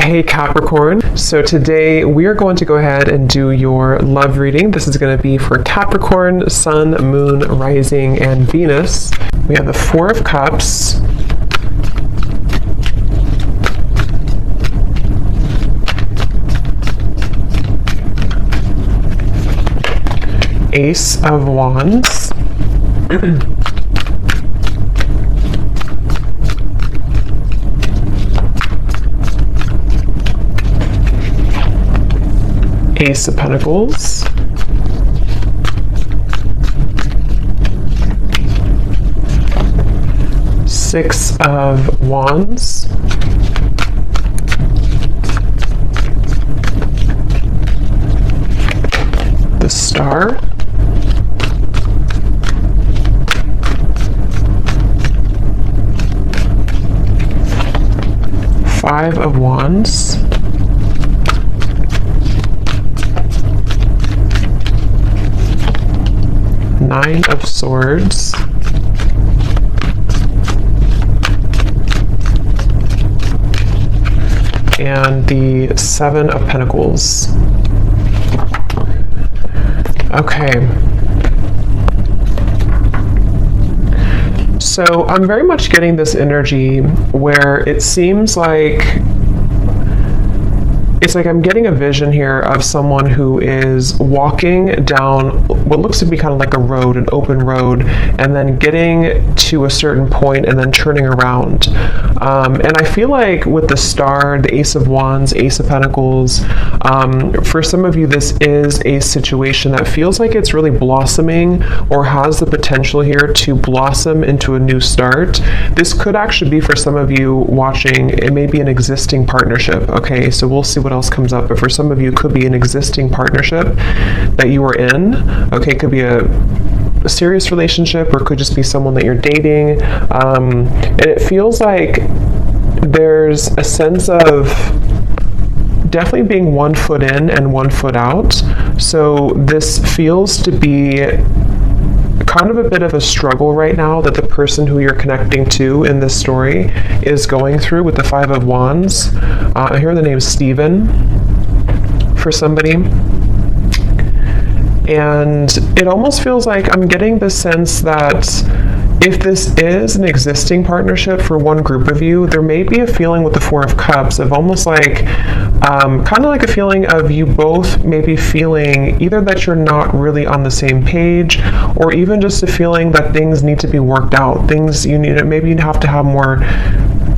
Hey Capricorn, so today we are going to go ahead and do your love reading. This is going to be for Capricorn, Sun, Moon, Rising, and Venus. We have the Four of Cups, Ace of Wands, Ace of Pentacles, Six of Wands, the Star, Five of Wands, Nine of Swords, and the Seven of Pentacles. Okay. So I'm very much getting this energy where it seems like I'm getting a vision here of someone who is walking down what looks to be kind of like a road, an open road, and then getting to a certain point and then turning around. And I feel like with the Star, the Ace of Wands, Ace of Pentacles, for some of you, this is a situation that feels like it's really blossoming or has the potential here to blossom into a new start. This could actually be, for some of you watching, it may be an existing partnership. Okay, so we'll see what else comes up, but for some of you, it could be an existing partnership that you are in. Okay, it could be a serious relationship, or it could just be someone that you're dating, and it feels like there's a sense of definitely being 1 foot in and 1 foot out. So this feels to be kind of a bit of a struggle right now that the person who you're connecting to in this story is going through with the Five of Wands. I hear the name Stephen for somebody. And it almost feels like I'm getting the sense that if this is an existing partnership for one group of you, there may be a feeling with the Four of Cups of almost like, kind of like a feeling of you both maybe feeling either that you're not really on the same page, or even just a feeling that things need to be worked out. Things you need, maybe you have to have more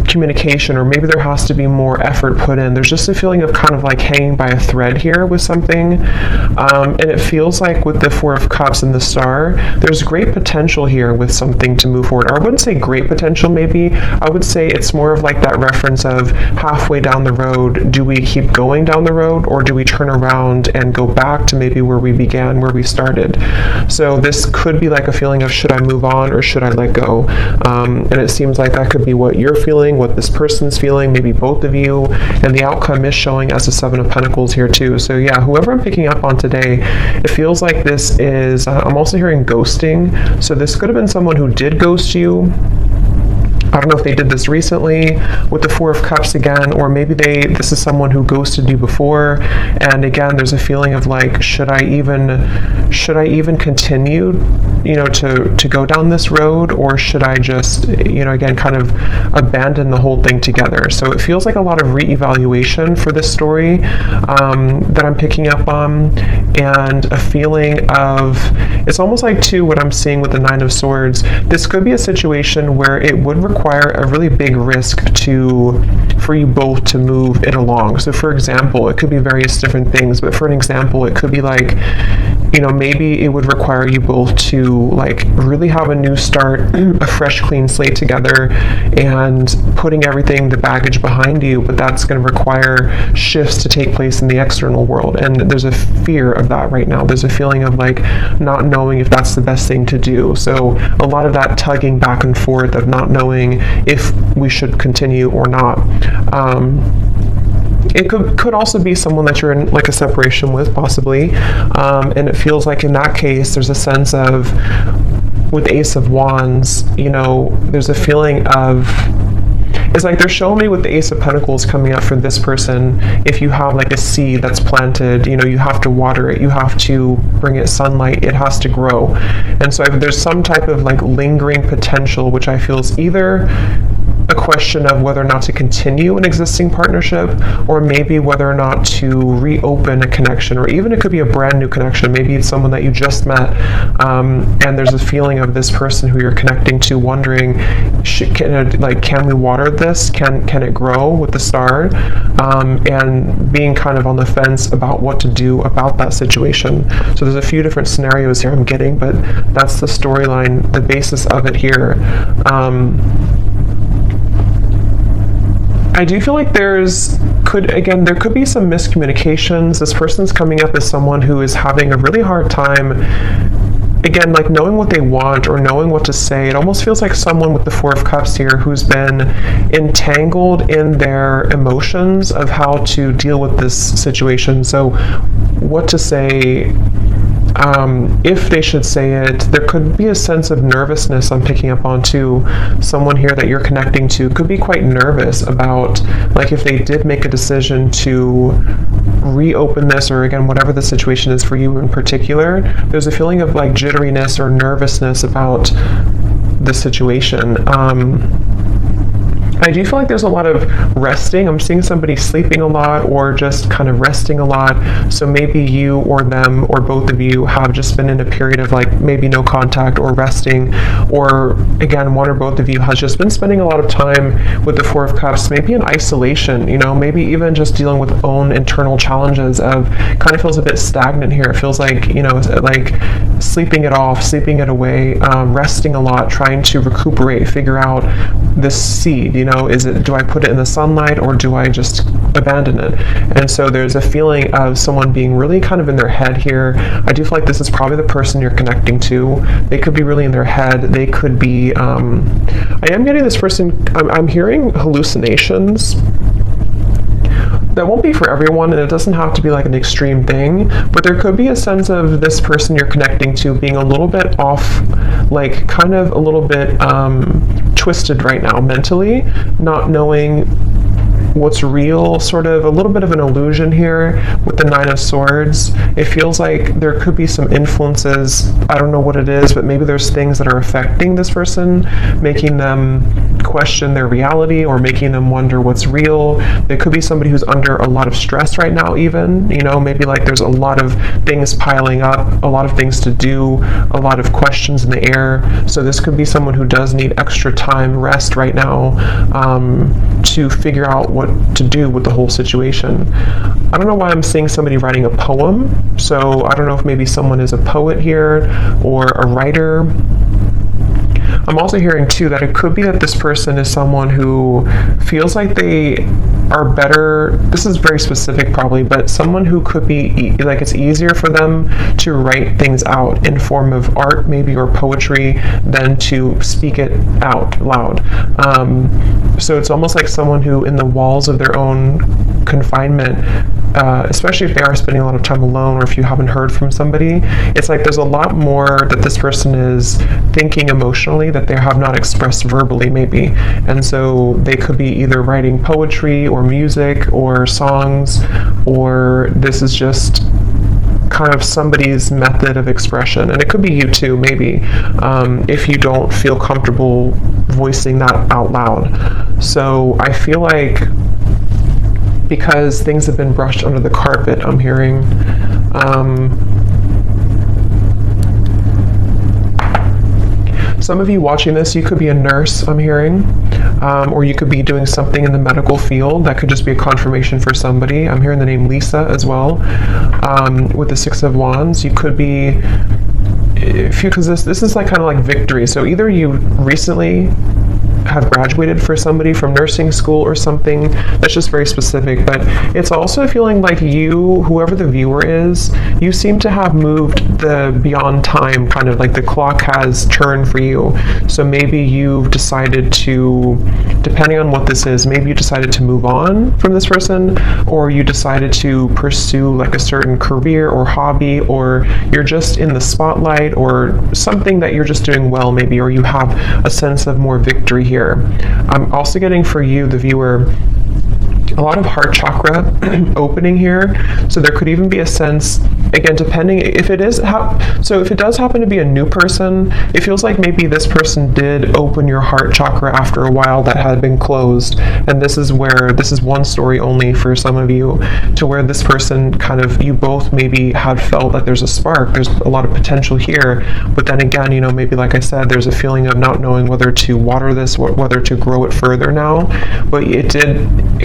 communication, or maybe there has to be more effort put in. There's just a feeling of kind of like hanging by a thread here with something. And it feels like with the Four of Cups and the Star, there's great potential here with something to move forward. Or I wouldn't say great potential, maybe. I would say it's more of like that reference of halfway down the road, do we keep going down the road, or do we turn around and go back to maybe where we began, where we started? So this could be like a feeling of, should I move on or should I let go? And it seems like that could be what you're feeling, what this person's feeling, maybe both of you, and the outcome is showing as the Seven of Pentacles here too. So yeah, whoever I'm picking up on today, it feels like this is, I'm also hearing ghosting. So this could have been someone who did ghost you. I don't know if they did this recently with the Four of Cups again, or maybe this is someone who ghosted you before. And again, there's a feeling of like, should I even continue, to go down this road, or should I just, again, kind of abandon the whole thing together? So it feels like a lot of reevaluation for this story that I'm picking up on, and a feeling of, it's almost like too what I'm seeing with the Nine of Swords. This could be a situation where it would require a really big risk for you both to move it along. So for example, it could be various different things, but for an example, it could be like, maybe it would require you both to like really have a new start, a fresh clean slate together, and putting everything, the baggage behind you, but that's going to require shifts to take place in the external world. And there's a fear of that right now. There's a feeling of like not knowing if that's the best thing to do. So a lot of that tugging back and forth of not knowing if we should continue or not. It could also be someone that you're in like a separation with, possibly, and it feels like in that case there's a sense of, with Ace of Wands, there's a feeling of it's like they're showing me with the Ace of Pentacles coming up for this person. If you have like a seed that's planted, you know, you have to water it, you have to bring it sunlight, it has to grow. And so there's some type of like lingering potential, which I feel is either a question of whether or not to continue an existing partnership, or maybe whether or not to reopen a connection, or even it could be a brand new connection. Maybe it's someone that you just met, and there's a feeling of this person who you're connecting to wondering, can we water this? Can it grow with the star? And being kind of on the fence about what to do about that situation. So there's a few different scenarios here I'm getting, but that's the storyline, the basis of it here. I do feel like there could be some miscommunications. This person's coming up as someone who is having a really hard time, again, like knowing what they want or knowing what to say. It almost feels like someone with the Four of Cups here who's been entangled in their emotions of how to deal with this situation. So what to say, if they should say it. There could be a sense of nervousness I'm picking up on too. Someone here that you're connecting to could be quite nervous about, like, if they did make a decision to reopen this, or again, whatever the situation is for you in particular, there's a feeling of like jitteriness or nervousness about the situation. I do feel like there's a lot of resting. I'm seeing somebody sleeping a lot or just kind of resting a lot. So maybe you or them or both of you have just been in a period of like maybe no contact or resting, or again, one or both of you has just been spending a lot of time with the Four of Cups, maybe in isolation, you know, maybe even just dealing with own internal challenges of kind of feels a bit stagnant here. It feels like, you know, like sleeping it off, sleeping it away, resting a lot, trying to recuperate, figure out this seed, you know, do I put it in the sunlight or do I just abandon it? And so there's a feeling of someone being really kind of in their head here. I do feel like this is probably the person you're connecting to. They could be really in their head. They could be, I am getting this person, I'm hearing hallucinations. That won't be for everyone, and it doesn't have to be like an extreme thing, but there could be a sense of this person you're connecting to being a little bit off, like kind of a little bit twisted right now mentally, not knowing what's real, sort of a little bit of an illusion here with the Nine of Swords. It feels like there could be some influences, I don't know what it is, but maybe there's things that are affecting this person, making them question their reality or making them wonder what's real. There could be somebody who's under a lot of stress right now even, you know, maybe like there's a lot of things piling up, a lot of things to do, a lot of questions in the air. So this could be someone who does need extra time, rest right now, to figure out what to do with the whole situation. I don't know why I'm seeing somebody writing a poem, so I don't know if maybe someone is a poet here or a writer. I'm also hearing too that it could be that this person is someone who feels like they are better, this is very specific probably, but someone who could be like it's easier for them to write things out in form of art maybe or poetry than to speak it out loud. So it's almost like someone who in the walls of their own confinement, especially if they are spending a lot of time alone or if you haven't heard from somebody, it's like there's a lot more that this person is thinking emotionally that they have not expressed verbally maybe. And so they could be either writing poetry or music or songs, or this is just kind of somebody's method of expression. And it could be you too, maybe, if you don't feel comfortable voicing that out loud. So I feel like because things have been brushed under the carpet, I'm hearing, some of you watching this, you could be a nurse, I'm hearing, or you could be doing something in the medical field. That could just be a confirmation for somebody. I'm hearing the name Lisa as well, with the Six of Wands. You could be, because this is like kind of like victory. So either you recently have graduated for somebody from nursing school or something that's just very specific, but it's also feeling like you, whoever the viewer is, you seem to have moved the beyond time, kind of like the clock has turned for you. So maybe you've decided to, depending on what this is, maybe you decided to move on from this person, or you decided to pursue like a certain career or hobby, or you're just in the spotlight or something that you're just doing well maybe, or you have a sense of more victory 3 here. I'm also getting for you, the viewer, a lot of heart chakra opening here. So there could even be a sense, again, depending if it is so if it does happen to be a new person, it feels like maybe this person did open your heart chakra after a while that had been closed. And this is one story only for some of you, to where this person kind of, you both maybe had felt that there's a spark, there's a lot of potential here, but then again, you know, maybe like I said, there's a feeling of not knowing whether to water this, whether to grow it further now. But it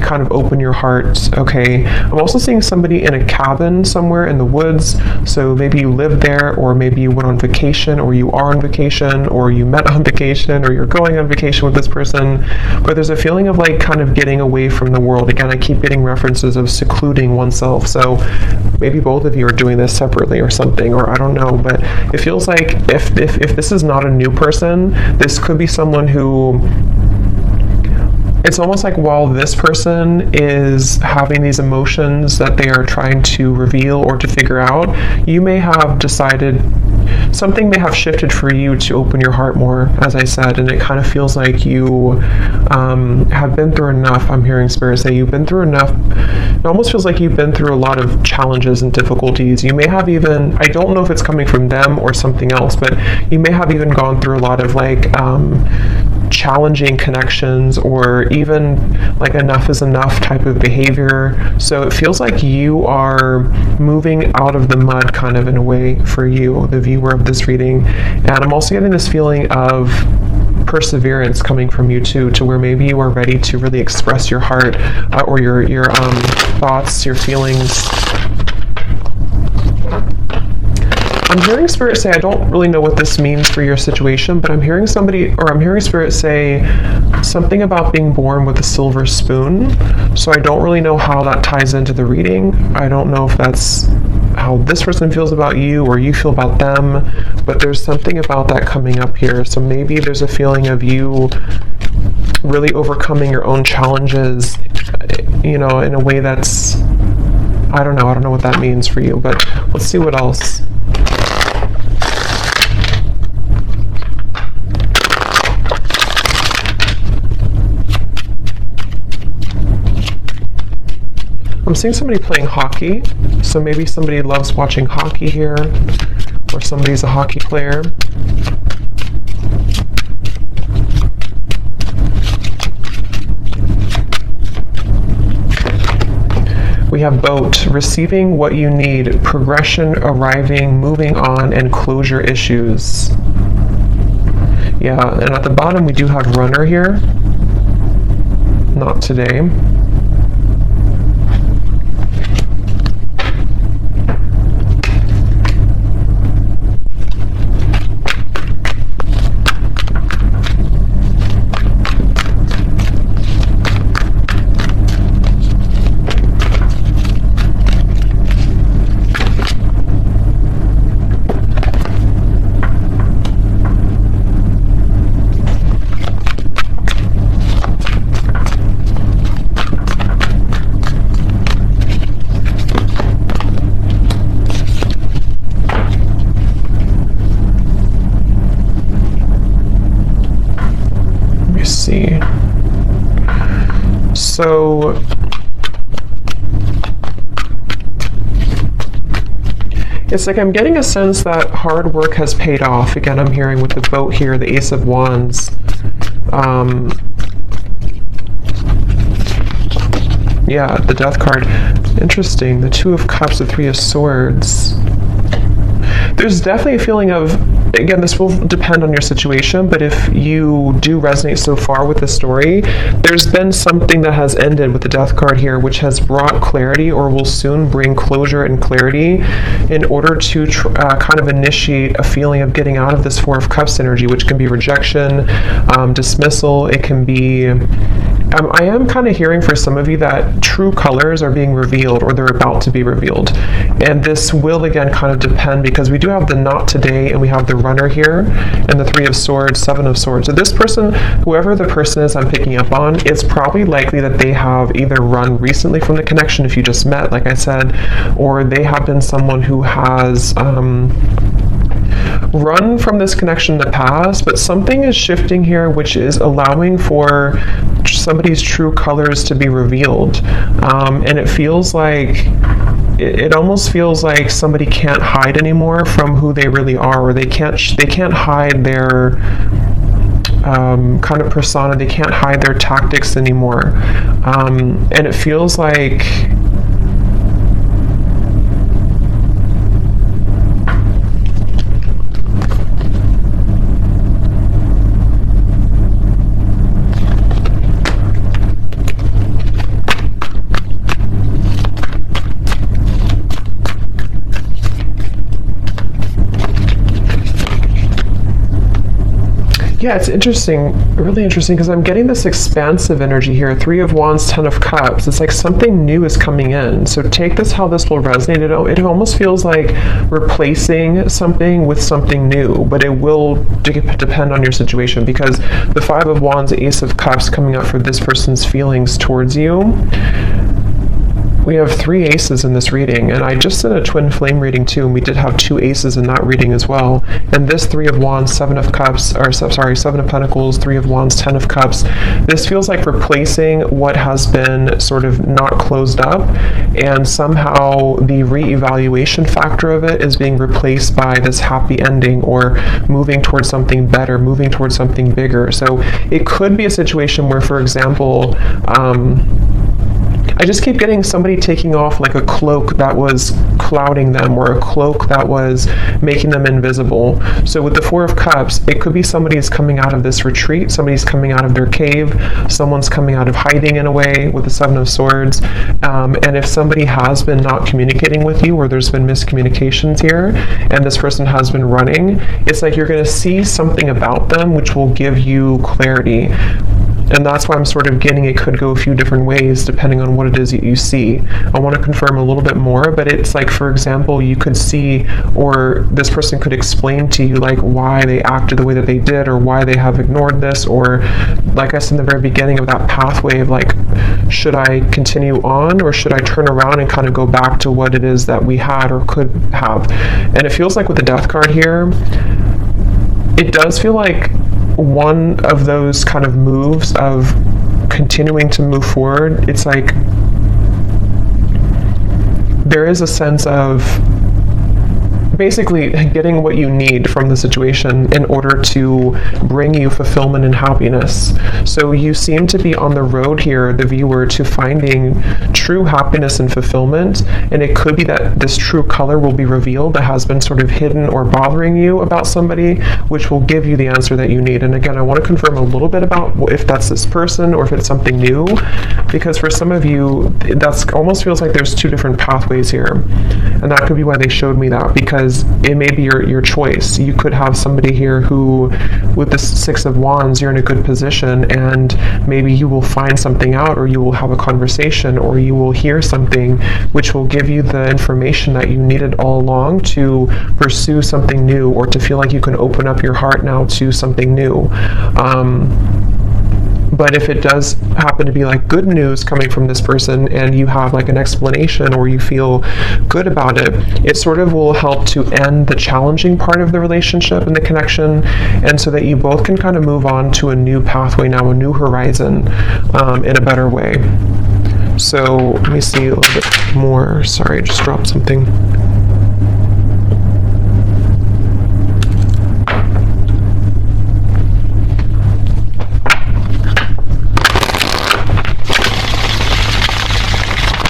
kind of open your heart. Okay, I'm also seeing somebody in a cabin somewhere in the woods. So maybe you live there, or maybe you went on vacation, or you are on vacation, or you met on vacation, or you're going on vacation with this person. But there's a feeling of like kind of getting away from the world. Again, I keep getting references of secluding oneself. So maybe both of you are doing this separately or something, or I don't know. But it feels like if this is not a new person, this could be someone who, it's almost like while this person is having these emotions that they are trying to reveal or to figure out, you may have decided, something may have shifted for you to open your heart more, as I said, and it kind of feels like you have been through enough. I'm hearing Spirit say you've been through enough. It almost feels like you've been through a lot of challenges and difficulties. You may have even, I don't know if it's coming from them or something else, but you may have even gone through a lot of like challenging connections, or even like enough is enough type of behavior. So it feels like you are moving out of the mud kind of in a way for you, the viewer of this reading. And I'm also getting this feeling of perseverance coming from you too, to where maybe you are ready to really express your heart or your thoughts, your feelings. I'm hearing Spirit say, I don't really know what this means for your situation, but I'm hearing Spirit say something about being born with a silver spoon. So I don't really know how that ties into the reading. I don't know if that's how this person feels about you or you feel about them, but there's something about that coming up here. So maybe there's a feeling of you really overcoming your own challenges, you know, in a way that's, I don't know what that means for you, but let's see what else. I'm seeing somebody playing hockey, so maybe somebody loves watching hockey here, or somebody's a hockey player. We have boat, receiving what you need, progression, arriving, moving on, and closure issues. Yeah, and at the bottom we do have runner here. Not today. So it's like I'm getting a sense that hard work has paid off. Again, I'm hearing with the boat here, the Ace of Wands. Yeah, the Death card. Interesting. The Two of Cups, the Three of Swords. There's definitely a feeling of, again, this will depend on your situation, but if you do resonate so far with the story, there's been something that has ended with the Death card here, which has brought clarity or will soon bring closure and clarity in order to kind of initiate a feeling of getting out of this Four of Cups energy, which can be rejection, dismissal. It can be, I am kind of hearing for some of you that true colors are being revealed, or they're about to be revealed. And this will, again, kind of depend, because we do have the Not Today, and we have the Runner here, and the Three of Swords, Seven of Swords. So this person, whoever the person is I'm picking up on, it's probably likely that they have either run recently from the connection, if you just met, like I said, or they have been someone who has run from this connection in the past, but something is shifting here, which is allowing for somebody's true colors to be revealed. And it feels like, it almost feels like somebody can't hide anymore from who they really are, or they can't hide their kind of persona. They can't hide their tactics anymore. And it feels like yeah, it's interesting, really interesting, because I'm getting this expansive energy here. 3 of Wands, 10 of Cups. It's like something new is coming in. So take this how this will resonate. It almost feels like replacing something with something new, but it will depend on your situation, because the 5 of Wands, Ace of Cups coming up for this person's feelings towards you. We have 3 aces in this reading, and I just did a twin flame reading too, and we did have 2 aces in that reading as well. And this 3 of Wands, 7 of Cups, or sorry, 7 of Pentacles, 3 of Wands, 10 of Cups. This feels like replacing what has been sort of not closed up, and somehow the reevaluation factor of it is being replaced by this happy ending, or moving towards something better, moving towards something bigger. So it could be a situation where, for example, I just keep getting somebody taking off like a cloak that was clouding them, or a cloak that was making them invisible. So with the 4 of Cups, it could be somebody's coming out of this retreat, somebody's coming out of their cave, someone's coming out of hiding in a way with the 7 of Swords. And if somebody has been not communicating with you, or there's been miscommunications here, and this person has been running, it's like you're going to see something about them which will give you clarity. And that's why I'm sort of getting it could go a few different ways depending on what it is that you see. I want to confirm a little bit more, but it's like, for example, you could see, or this person could explain to you like why they acted the way that they did, or why they have ignored this, or like I said in the very beginning of that pathway of like, should I continue on, or should I turn around and kind of go back to what it is that we had or could have. And it feels like with the Death card here, it does feel like one of those kind of moves of continuing to move forward. It's like there is a sense of basically getting what you need from the situation in order to bring you fulfillment and happiness. So you seem to be on the road here, the viewer, to finding true happiness and fulfillment, and it could be that this true color will be revealed that has been sort of hidden or bothering you about somebody, which will give you the answer that you need. And again, I want to confirm a little bit about if that's this person or if it's something new, because for some of you, that's almost feels like there's 2 different pathways here, and that could be why they showed me that, because it may be your choice. You could have somebody here who, with the 6 of Wands, you're in a good position, and maybe you will find something out, or you will have a conversation, or you will hear something which will give you the information that you needed all along to pursue something new, or to feel like you can open up your heart now to something new. But if it does happen to be like good news coming from this person, and you have like an explanation, or you feel good about it, it sort of will help to end the challenging part of the relationship and the connection, and so that you both can kind of move on to a new pathway now, a new horizon, in a better way. So let me see a little bit more. Sorry, I just dropped something.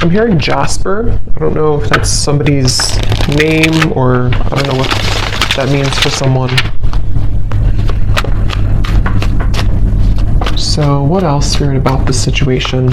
I'm hearing Jasper. I don't know if that's somebody's name, or I don't know what that means for someone. So what else, Spirit, about this situation?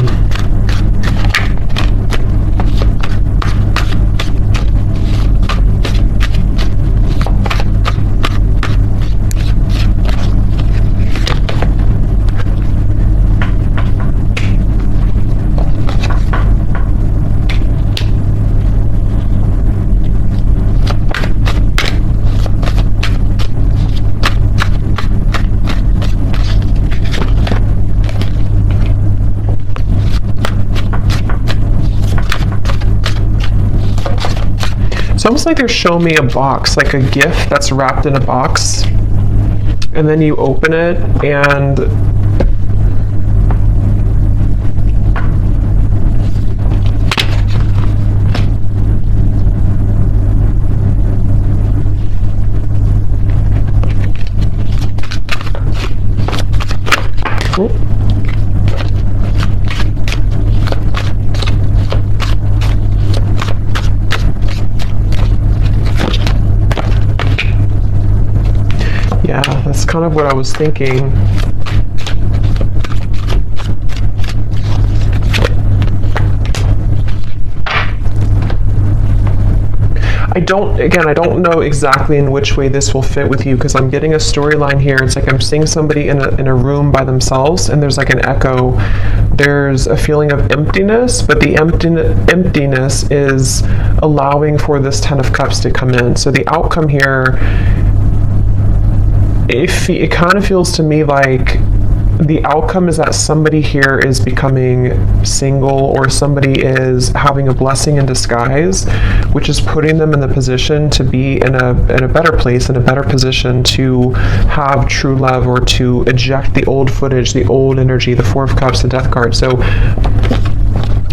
almost like they're showing me a box, like a gift that's wrapped in a box, and then you open it and yeah, that's kind of what I was thinking. I don't know exactly in which way this will fit with you, because I'm getting a storyline here. It's like I'm seeing somebody in a room by themselves, and there's like an echo. There's a feeling of emptiness, but the emptiness is allowing for this Ten of Cups to come in. So the outcome here, it kind of feels to me like the outcome is that somebody here is becoming single, or somebody is having a blessing in disguise, which is putting them in the position to be in a better place, in a better position to have true love, or to eject the old footage, the old energy, the Four of Cups, the Death card. So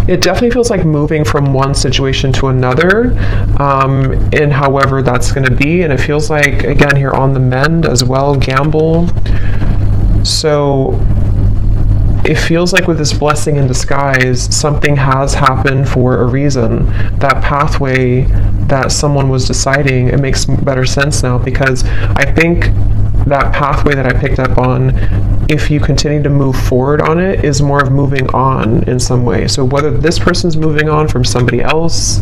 it definitely feels like moving from one situation to another, and however that's going to be. And it feels like, again, here on the mend as well, gamble. So it feels like with this blessing in disguise, something has happened for a reason. That pathway that someone was deciding, it makes better sense now, because I think that pathway that I picked up on, if you continue to move forward on it, is more of moving on in some way. So whether this person's moving on from somebody else,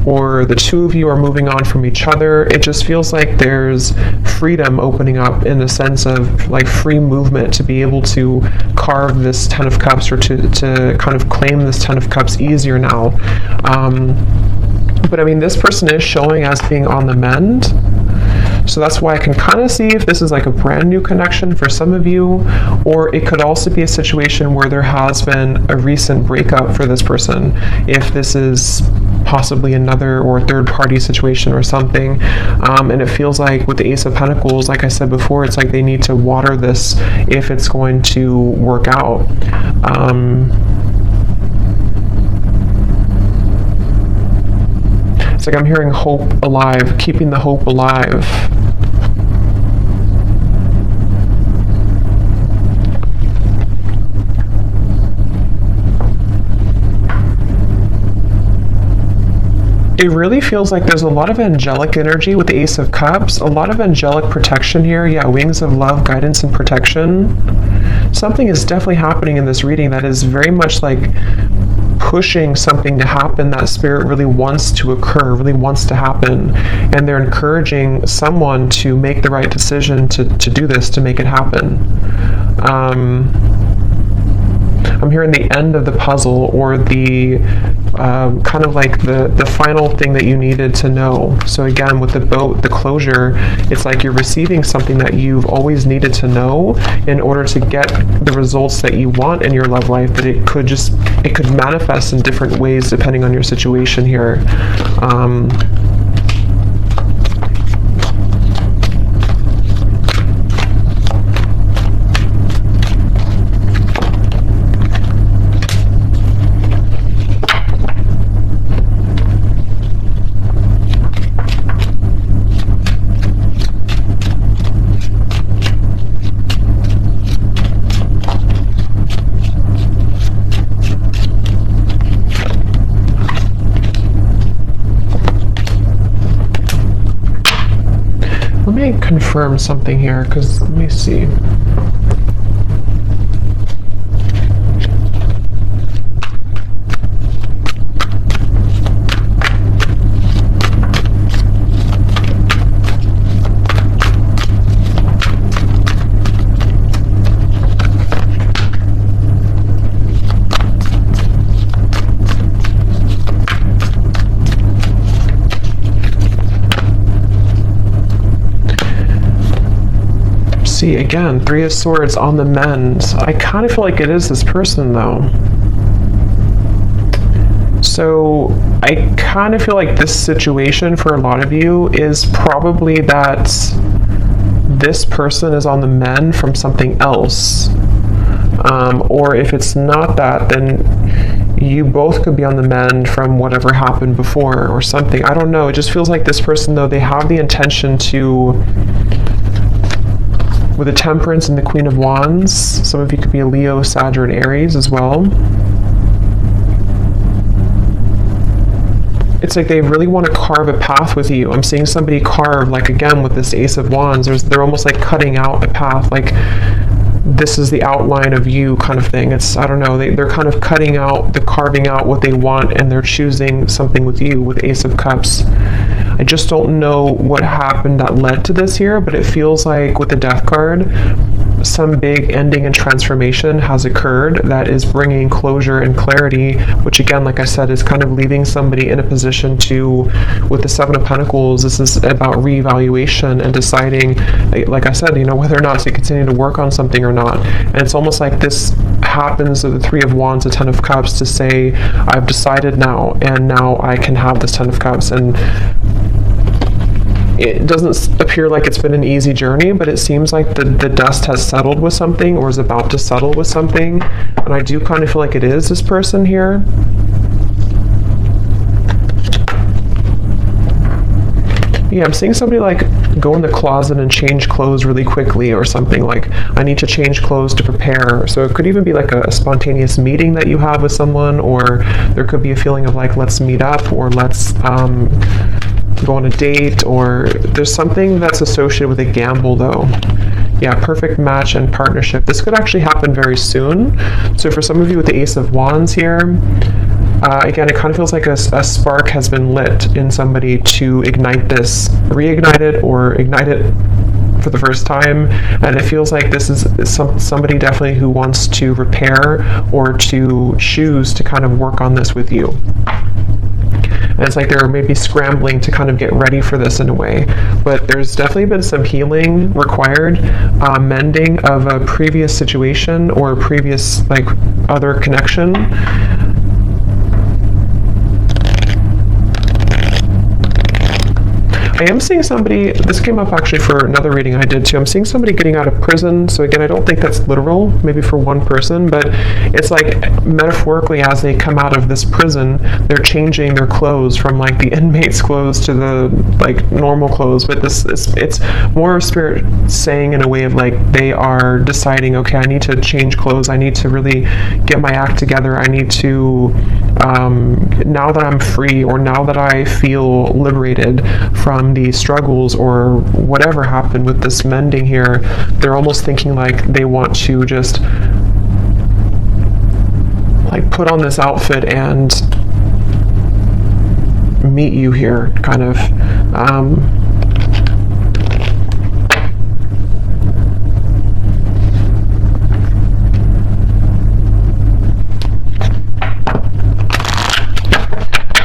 or the two of you are moving on from each other, it just feels like there's freedom opening up, in the sense of like free movement to be able to carve this Ten of Cups, or to kind of claim this Ten of Cups easier now. But I mean, this person is showing as being on the mend. So that's why I can kind of see if this is like a brand new connection for some of you, or it could also be a situation where there has been a recent breakup for this person. If this is possibly another or third party situation or something, and it feels like with the Ace of Pentacles, like I said before, it's like they need to water this if it's going to work out. It's like I'm hearing hope alive, keeping the hope alive. It really feels like there's a lot of angelic energy with the Ace of Cups, a lot of angelic protection here. Yeah, wings of love, guidance, and protection. Something is definitely happening in this reading that is very much like pushing something to happen that Spirit really wants to occur, really wants to happen. And they're encouraging someone to make the right decision to do this, to make it happen. I'm hearing the end of the puzzle, or the kind of like the final thing that you needed to know. So again, with the boat, the closure, it's like you're receiving something that you've always needed to know in order to get the results that you want in your love life, but it could manifest in different ways depending on your situation here. Let me confirm something here, because let me see. See, again, Three of Swords on the mend. I kind of feel like it is this person, though. So I kind of feel like this situation for a lot of you is probably that this person is on the mend from something else. Or if it's not that, then you both could be on the mend from whatever happened before or something. I don't know. It just feels like this person, though, they have the intention to, with the Temperance and the Queen of Wands, some of you could be a Leo, Sag, and Aries as well. It's like they really want to carve a path with you. I'm seeing somebody carve, like again with this Ace of Wands, they're almost like cutting out a path, like this is the outline of you kind of thing. It's, I don't know, they're kind of carving out what they want, and they're choosing something with you with Ace of Cups. I just don't know what happened that led to this here, but it feels like with the Death card, some big ending and transformation has occurred that is bringing closure and clarity, which again, like I said, is kind of leaving somebody in a position to, with the Seven of Pentacles, this is about reevaluation and deciding, like I said, whether or not to continue to work on something or not. And it's almost like this happens with the Three of Wands, the Ten of Cups, to say, I've decided now, and now I can have this Ten of Cups. And it doesn't appear like it's been an easy journey, but it seems like the dust has settled with something, or is about to settle with something. And I do kind of feel like it is this person here. Yeah, I'm seeing somebody like go in the closet and change clothes really quickly or something, like I need to change clothes to prepare. So it could even be like a spontaneous meeting that you have with someone, or there could be a feeling of like, let's meet up, or let's go on a date, or there's something that's associated with a gamble though. Yeah, perfect match and partnership. This could actually happen very soon. So for some of you with the Ace of Wands here, again, it kind of feels like a spark has been lit in somebody to ignite this, reignite it, or ignite it for the first time. And it feels like this is somebody definitely who wants to repair or to choose to kind of work on this with you. And it's like they're maybe scrambling to kind of get ready for this in a way. But there's definitely been some healing required, mending of a previous situation or a previous like other connection. I am seeing somebody, this came up actually for another reading I did too, I'm seeing somebody getting out of prison. So again, I don't think that's literal, maybe for one person, but it's like metaphorically as they come out of this prison, they're changing their clothes from like the inmate's clothes to the like normal clothes. But it's more of spirit saying in a way of like they are deciding, okay, I need to change clothes, I need to really get my act together, I need to, now that I'm free, or now that I feel liberated from the struggles or whatever happened with this mending here, they're almost thinking like they want to just like put on this outfit and meet you here, kind of.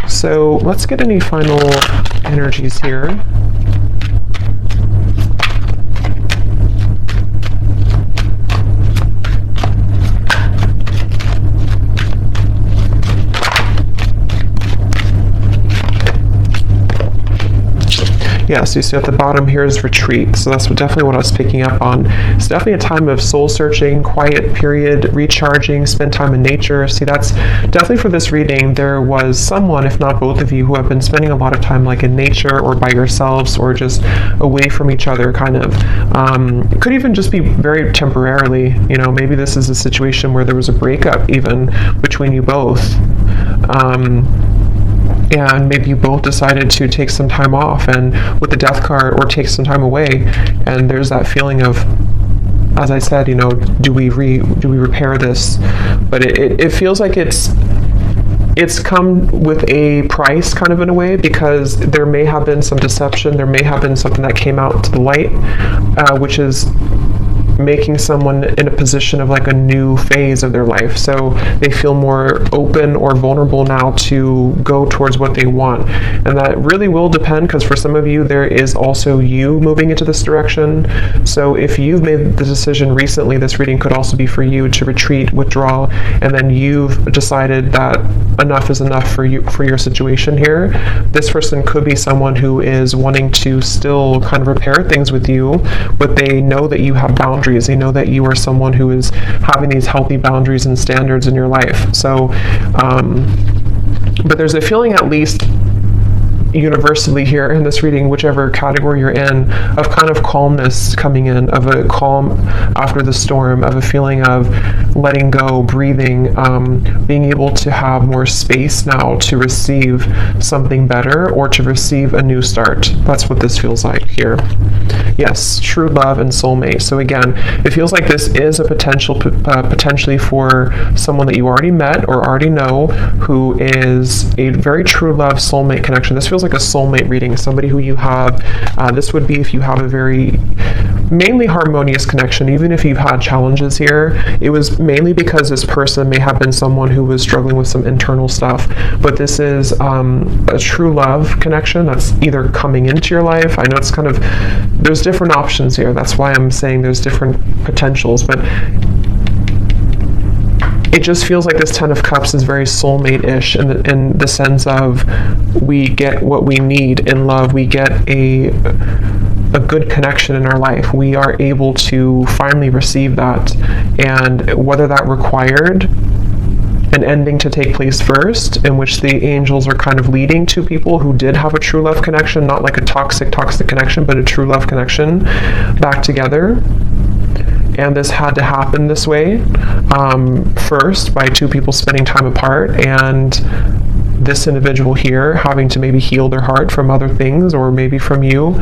So let's get any final energies here. Yeah, so you see at the bottom here is retreat. So that's definitely what I was picking up on. It's definitely a time of soul searching, quiet period, recharging, spend time in nature. See, that's definitely for this reading. There was someone, if not both of you, who have been spending a lot of time like in nature or by yourselves or just away from each other, kind of. It could even just be very temporarily. Maybe this is a situation where there was a breakup even between you both. And maybe you both decided to take some time off, and with the Death card, or take some time away, and there's that feeling of, as I said, do we repair this? But it feels like it's come with a price, kind of in a way, because there may have been some deception, there may have been something that came out to the light, which is making someone in a position of like a new phase of their life. So they feel more open or vulnerable now to go towards what they want. And that really will depend, because for some of you, there is also you moving into this direction. So if you've made the decision recently, this reading could also be for you to retreat, withdraw, and then you've decided that enough is enough for you, for your situation here. This person could be someone who is wanting to still kind of repair things with you, but they know that you have boundaries. They know that you are someone who is having these healthy boundaries and standards in your life. So, but there's a feeling, at least universally here in this reading, whichever category you're in, of kind of calmness coming in, of a calm after the storm, of a feeling of letting go, breathing, being able to have more space now to receive something better or to receive a new start. That's what this feels like here. Yes, true love and soulmate. So again, it feels like this is a potentially for someone that you already met or already know, who is a very true love soulmate connection. This feels like a soulmate reading, somebody who you have, this would be if you have a very mainly harmonious connection. Even if you've had challenges here, it was mainly because this person may have been someone who was struggling with some internal stuff, but this is a true love connection that's either coming into your life. I know it's kind of, there's different options here, that's why I'm saying there's different potentials, but it just feels like this Ten of Cups is very soulmate-ish in the sense of we get what we need in love. We get a good connection in our life. We are able to finally receive that. And whether that required an ending to take place first, in which the angels are kind of leading to people who did have a true love connection, not like a toxic connection, but a true love connection back together. And this had to happen this way first, by two people spending time apart, and this individual here having to maybe heal their heart from other things, or maybe from you,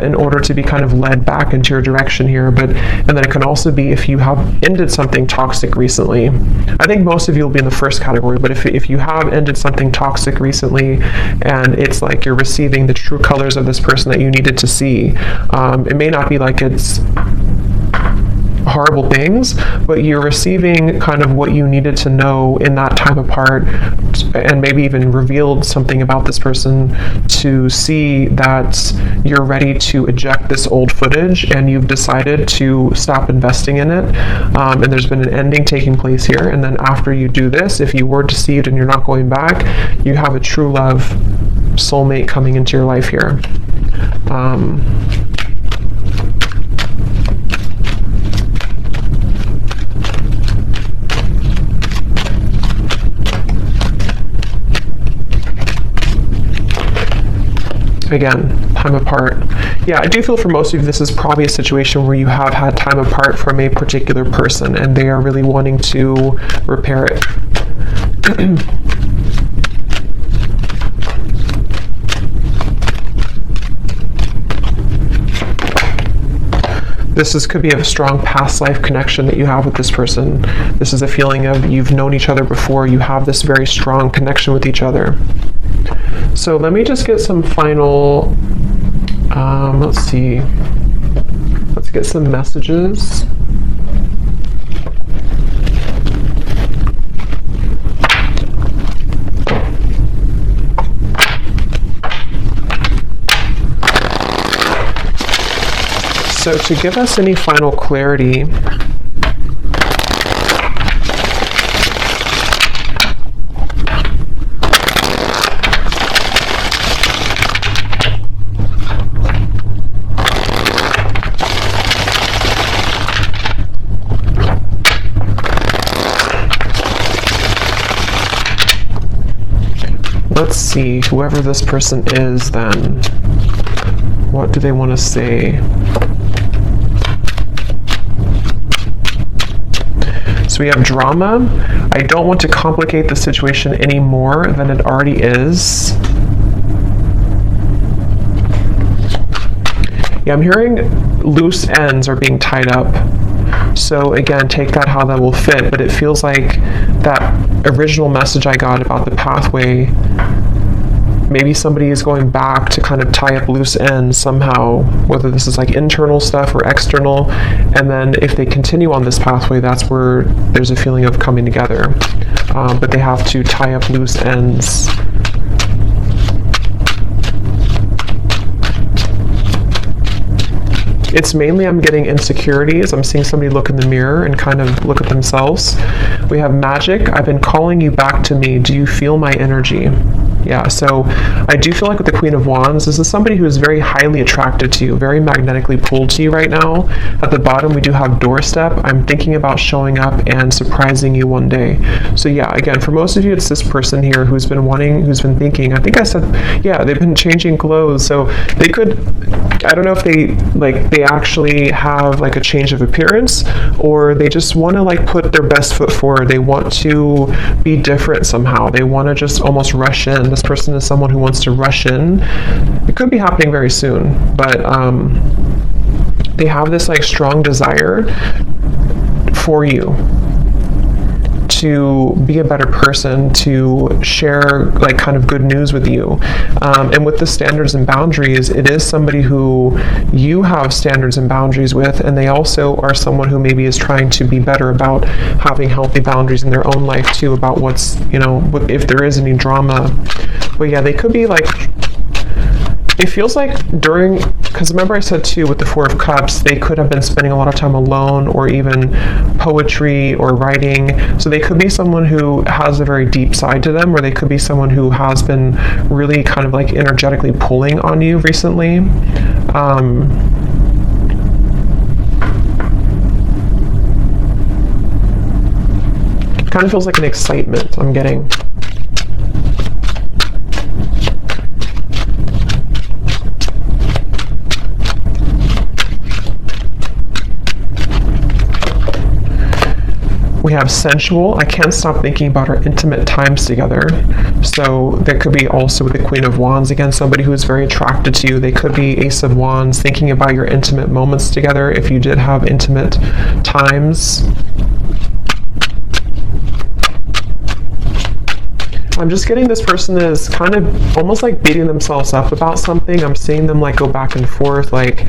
in order to be kind of led back into your direction here. And then it can also be if you have ended something toxic recently. I think most of you will be in the first category, but if you have ended something toxic recently, and it's like you're receiving the true colors of this person that you needed to see, it may not be like it's horrible things, but you're receiving kind of what you needed to know in that time apart, and maybe even revealed something about this person to see that you're ready to eject this old footage, and you've decided to stop investing in it, and there's been an ending taking place here. And then after you do this, if you were deceived and you're not going back, you have a true love soulmate coming into your life here. Again, time apart. Yeah, I do feel for most of you, this is probably a situation where you have had time apart from a particular person, and they are really wanting to repair it. Could be a strong past life connection that you have with this person. This is a feeling of you've known each other before. You have this very strong connection with each other. So let me just get some final, let's see, let's get some messages. So to give us any final clarity, let's see, whoever this person is then, what do they want to say? So we have drama. I don't want to complicate the situation any more than it already is. Yeah, I'm hearing loose ends are being tied up. So again, take that how that will fit, but it feels like that original message I got about the pathway maybe somebody is going back to kind of tie up loose ends somehow, whether this is like internal stuff or external. And then if they continue on this pathway, that's where there's a feeling of coming together. But they have to tie up loose ends. It's mainly, I'm getting insecurities. I'm seeing somebody look in the mirror and kind of look at themselves. We have magic. I've been calling you back to me. Do you feel my energy? Yeah, so I do feel like with the Queen of Wands, this is somebody who is very highly attracted to you, very magnetically pulled to you right now. At the bottom, we do have doorstep. I'm thinking about showing up and surprising you one day. So yeah, again, for most of you, it's this person here who's been thinking, I think I said, yeah, they've been changing clothes. So they could, I don't know if they actually have like a change of appearance, or they just want to like put their best foot forward. They want to be different somehow. They want to just almost rush in. This person is someone who wants to rush in. It could be happening very soon, but they have this like strong desire for you to be a better person, to share like kind of good news with you. And with the standards and boundaries, it is somebody who you have standards and boundaries with, and they also are someone who maybe is trying to be better about having healthy boundaries in their own life too, about what's, if there is any drama. But yeah, they could be like, it feels like because remember I said too, with the Four of Cups, they could have been spending a lot of time alone, or even poetry or writing. So they could be someone who has a very deep side to them, or they could be someone who has been really kind of like energetically pulling on you recently. It kind of feels like an excitement I'm getting. We have sensual. I can't stop thinking about our intimate times together. So there could be also with the Queen of Wands, again, somebody who is very attracted to you. They could be Ace of Wands, thinking about your intimate moments together if you did have intimate times. I'm just getting this person is kind of almost like beating themselves up about something. I'm seeing them like go back and forth, like,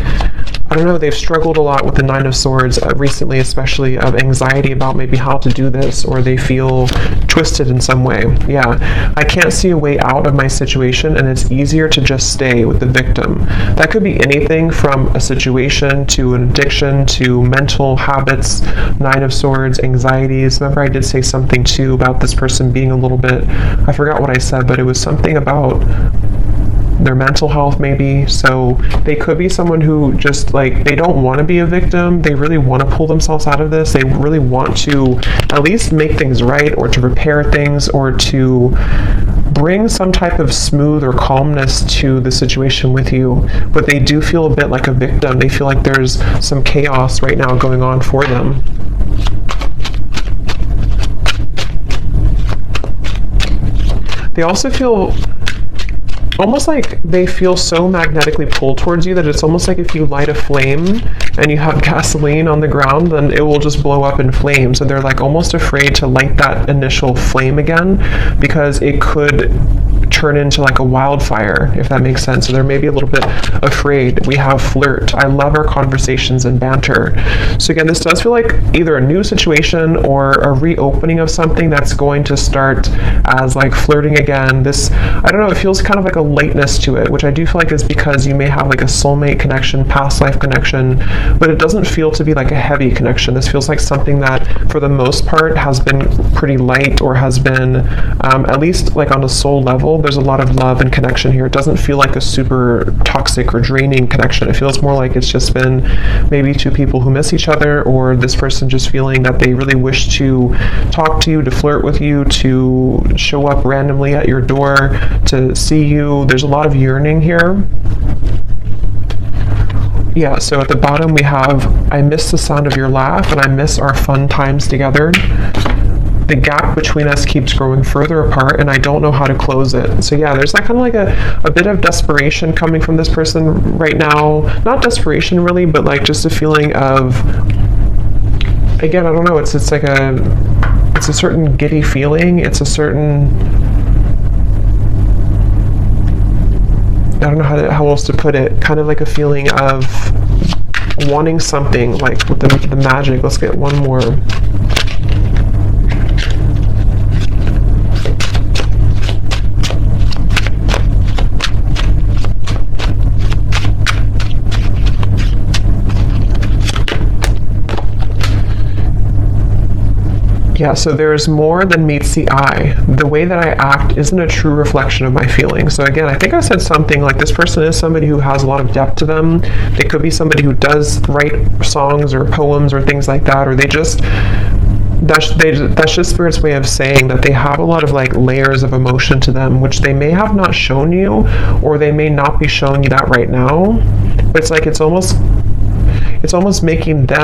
I don't know, they've struggled a lot with the Nine of Swords recently, especially of anxiety about maybe how to do this, or they feel twisted in some way. Yeah, I can't see a way out of my situation, and it's easier to just stay with the victim. That could be anything from a situation to an addiction to mental habits, Nine of Swords, anxieties. Remember I did say something too about this person being a little bit, I forgot what I said, but it was something about their mental health maybe. So they could be someone who just like, they don't want to be a victim. They really want to pull themselves out of this. They really want to at least make things right, or to repair things, or to bring some type of smooth or calmness to the situation with you. But they do feel a bit like a victim. They feel like there's some chaos right now going on for them. They also feel almost like they feel so magnetically pulled towards you that it's almost like if you light a flame and you have gasoline on the ground, then it will just blow up in flames. So they're like almost afraid to light that initial flame again, because it could turn into like a wildfire, if that makes sense. So they're maybe a little bit afraid. We have flirt. I love our conversations and banter. So again, this does feel like either a new situation or a reopening of something that's going to start as like flirting again. This, I don't know, it feels kind of like a lightness to it, which I do feel like is because you may have like a soulmate connection, past life connection, but it doesn't feel to be like a heavy connection. This feels like something that for the most part has been pretty light, or has been at least like on a soul level. There's a lot of love and connection here. It doesn't feel like a super toxic or draining connection. It feels more like it's just been maybe two people who miss each other, or this person just feeling that they really wish to talk to you, to flirt with you, to show up randomly at your door, to see you. There's a lot of yearning here. Yeah, so at the bottom we have, I miss the sound of your laugh, and I miss our fun times together. The gap between us keeps growing further apart, and I don't know how to close it. So yeah, there's that kind of like a bit of desperation coming from this person right now. Not desperation really, but like just a feeling of, again, I don't know, it's like it's a certain giddy feeling. It's a certain, else to put it, kind of like a feeling of wanting something, like with the magic. Let's get one more. Yeah, so there's more than meets the eye. The way that I act isn't a true reflection of my feelings. So again, I think I said something like this person is somebody who has a lot of depth to them. They could be somebody who does write songs or poems or things like that, or they just, that's just Spirit's way of saying that they have a lot of like layers of emotion to them, which they may have not shown you, or they may not be showing you that right now. But it's like, it's almost making them